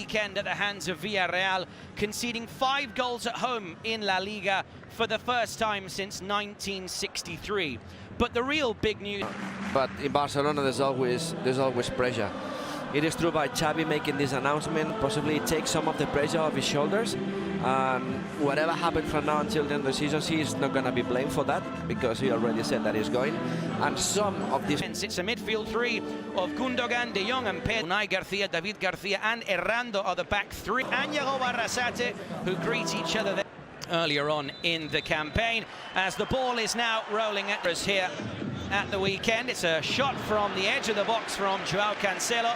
weekend at the hands of Villarreal, conceding 5 goals at home in La Liga for the first time since 1963. But the real big news... But in Barcelona there's always pressure. It is true by Xavi making this announcement, possibly take some of the pressure off his shoulders. Whatever happens from now until the end of the season, he is not going to be blamed for that, because he already said that he's going. And some of these... It's a midfield three of Gundogan, De Jong and Pedro. Unai Garcia, David Garcia and Errando are the back three. And Yago Barrasate, who greet each other there earlier on in the campaign, as the ball is now rolling at us here at the weekend. It's a shot from the edge of the box from Joao Cancelo,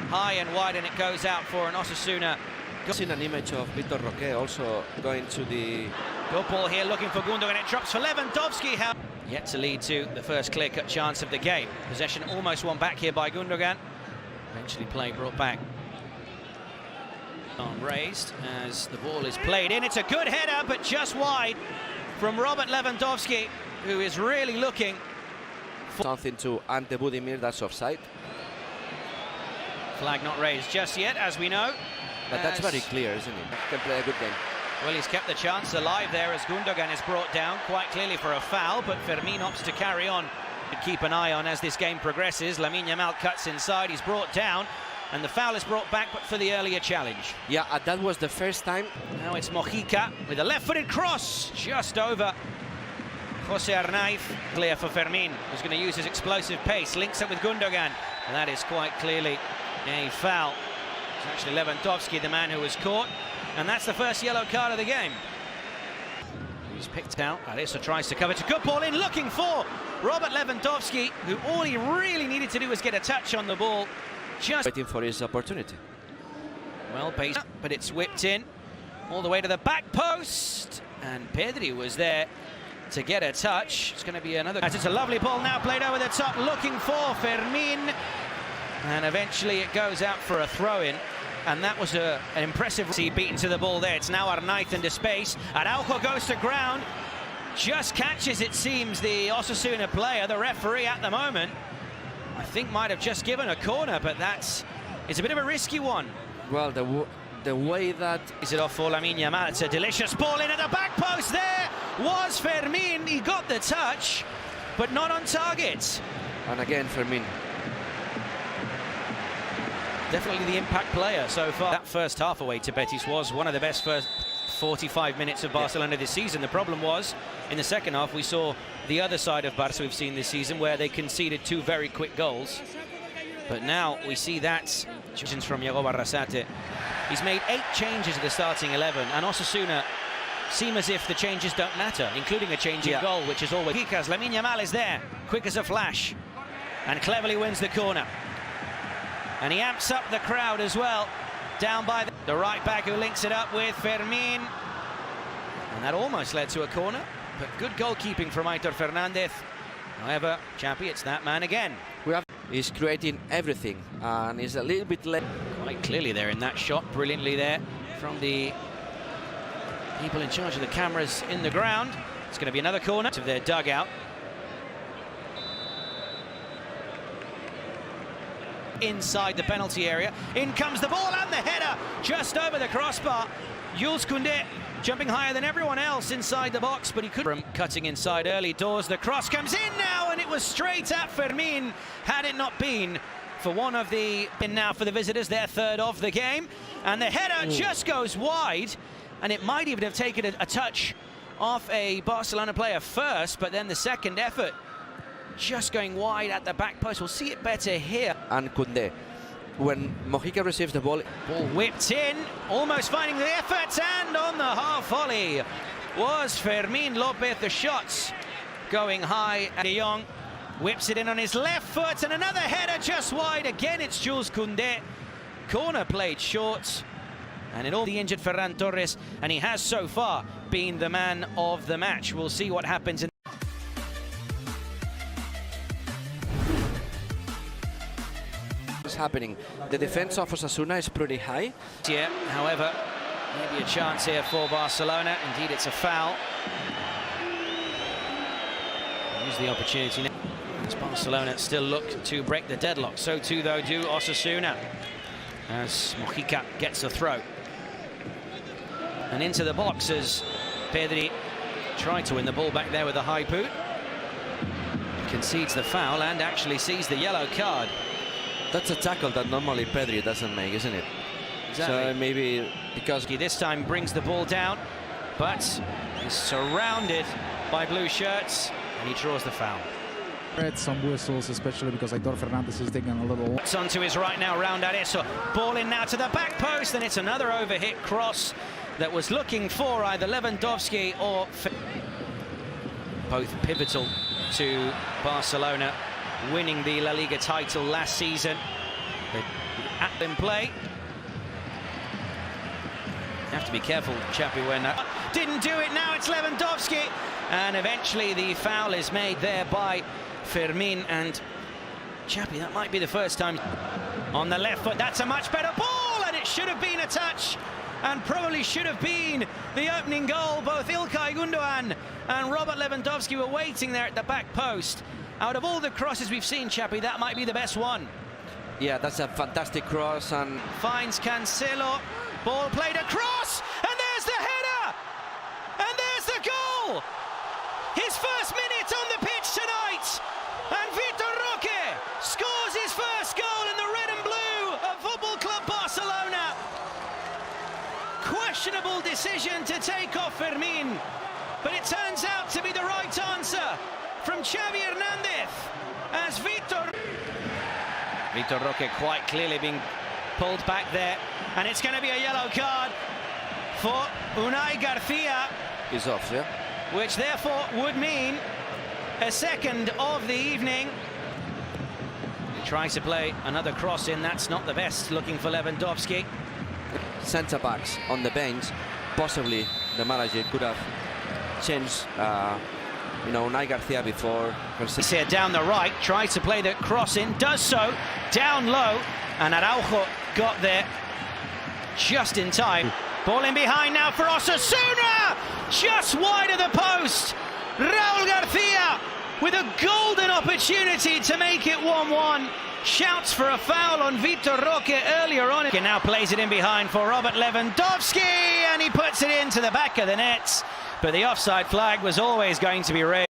high and wide, and it goes out for an Osasuna. I've seen an image of Vitor Roque also going to the... Good ball here, looking for Gundogan. It drops for Lewandowski. Yet to lead to the first clear-cut chance of the game. Possession almost won back here by Gundogan. Eventually play brought back. Arm raised as the ball is played in. It's a good header, but just wide from Robert Lewandowski, who is really looking for something to Ante Budimir. That's offside. Flag not raised just yet, as we know. But that's very clear, isn't it? Can play a good game. Well, he's kept the chance alive there as Gundogan is brought down quite clearly for a foul, but Fermin opts to carry on. To keep an eye on as this game progresses. Lamine Yamal cuts inside, he's brought down, and the foul is brought back, but for the earlier challenge. Yeah, that was the first time. Now it's Mojica with a left-footed cross, just over Jose Arnaiz. Clear for Fermin, who's going to use his explosive pace, links up with Gundogan, and that is quite clearly a foul. It's actually Lewandowski, the man who was caught, and that's the first yellow card of the game. He's picked out. Arisa tries to cover. It's a good ball in, looking for Robert Lewandowski, who all he really needed to do was get a touch on the ball. Just waiting for his opportunity. Well paced, but it's whipped in all the way to the back post, and Pedri was there to get a touch. It's going to be another... As it's a lovely ball now played over the top, looking for Fermin, and eventually it goes out for a throw-in. And that was an impressive beaten to the ball there. It's now Arnaiz into space. Araujo goes to ground. Just catches, it seems, the Osasuna player. The referee at the moment, I think, might have just given a corner, but it's a bit of a risky one. Well, the way that... Is it off for Lamine Yamal? It's a delicious ball in at the back post. There was Fermin. He got the touch, but not on target. And again, Fermin. Definitely the impact player so far. That first half away to Betis was one of the best first 45 minutes of Barcelona this season. The problem was, in the second half, we saw the other side of Barca we've seen this season, where they conceded 2 very quick goals. But now we see that. Changes from Yago Barrasate. He's made 8 changes at the starting 11, and Osasuna seem as if the changes don't matter, including a change in goal, which is always... Because Lamine Yamal is there, quick as a flash, and cleverly wins the corner. And he amps up the crowd as well, down by the right back, who links it up with Fermin. And that almost led to a corner, but good goalkeeping from Aitor Fernandez. However, Chappie, it's that man again. He's creating everything, and he's a little bit late. Quite clearly there in that shot, brilliantly there from the people in charge of the cameras in the ground. It's going to be another corner to their dugout. Inside the penalty area. In comes the ball and the header just over the crossbar. Jules Koundé jumping higher than everyone else inside the box, but he couldn't. Cutting inside early doors. The cross comes in now, and it was straight at Fermin, had it not been for one of the... Now for the visitors, their third of the game. And the header just goes wide, and it might even have taken a touch off a Barcelona player first, but then the second effort just going wide at the back post. We'll see it better here. And Koundé, when Mojica receives the ball... Ball whipped in, almost finding the effort, and on the half volley was Fermin Lopez. The shots going high. De Jong whips it in on his left foot, and another header just wide. Again, it's Jules Koundé. Corner played short, and in all the injured Ferran Torres, and he has so far been the man of the match. We'll see what happens in happening. The defense of Osasuna is pretty high. Yeah, however, maybe a chance here for Barcelona. Indeed, it's a foul. Use the opportunity now. As Barcelona still look to break the deadlock. So too, though, do Osasuna. as Mojica gets a throw. And into the box as Pedri tried to win the ball back there with a high boot. Concedes the foul and actually sees the yellow card. That's a tackle that normally Pedri doesn't make, isn't it? Exactly. So maybe because he this time brings the ball down, but he's surrounded by blue shirts and he draws the foul. Read some whistles, especially because Vitor Fernandez is taking a little. It's onto his right now, round Adesso. Ball in now to the back post, and it's another overhit cross that was looking for either Lewandowski or... Both pivotal to Barcelona winning the La Liga title last season. At them play. You have to be careful, Chappie, when that didn't do it. Now it's Lewandowski, and eventually the foul is made there by Fermin. And Chappie, that might be the first time on the left foot. That's a much better ball, and it should have been a touch, and probably should have been the opening goal. Both Ilkay Gundogan and Robert Lewandowski were waiting there at the back post. Out of all the crosses we've seen, Chappie, that might be the best one. yeah, that's a fantastic cross, and Finds Cancelo, ball played across, and there's the header! And there's the goal! His first minute on the pitch tonight, and Vitor Roque scores his first goal in the red and blue of Football Club Barcelona. Questionable decision to take off Fermin, but it turns out to be the right answer from Xavi Hernandez as Vitor Roque quite clearly being pulled back there, and it's going to be a yellow card for Unai Garcia, is off, yeah? which therefore would mean a second of the evening. He tries to play another cross in, that's not the best looking for Lewandowski. Centre backs on the bench, possibly the manager could have changed, Unai Garcia before. He's here down the right, tries to play the cross in, does so down low, and Araujo got there just in time. Ball in behind now for Osasuna, just wide of the post. Raúl García with a golden opportunity to make it 1-1. Shouts for a foul on Vitor Roque earlier on. He now plays it in behind for Robert Lewandowski, and he puts it into the back of the net. But the offside flag was always going to be raised.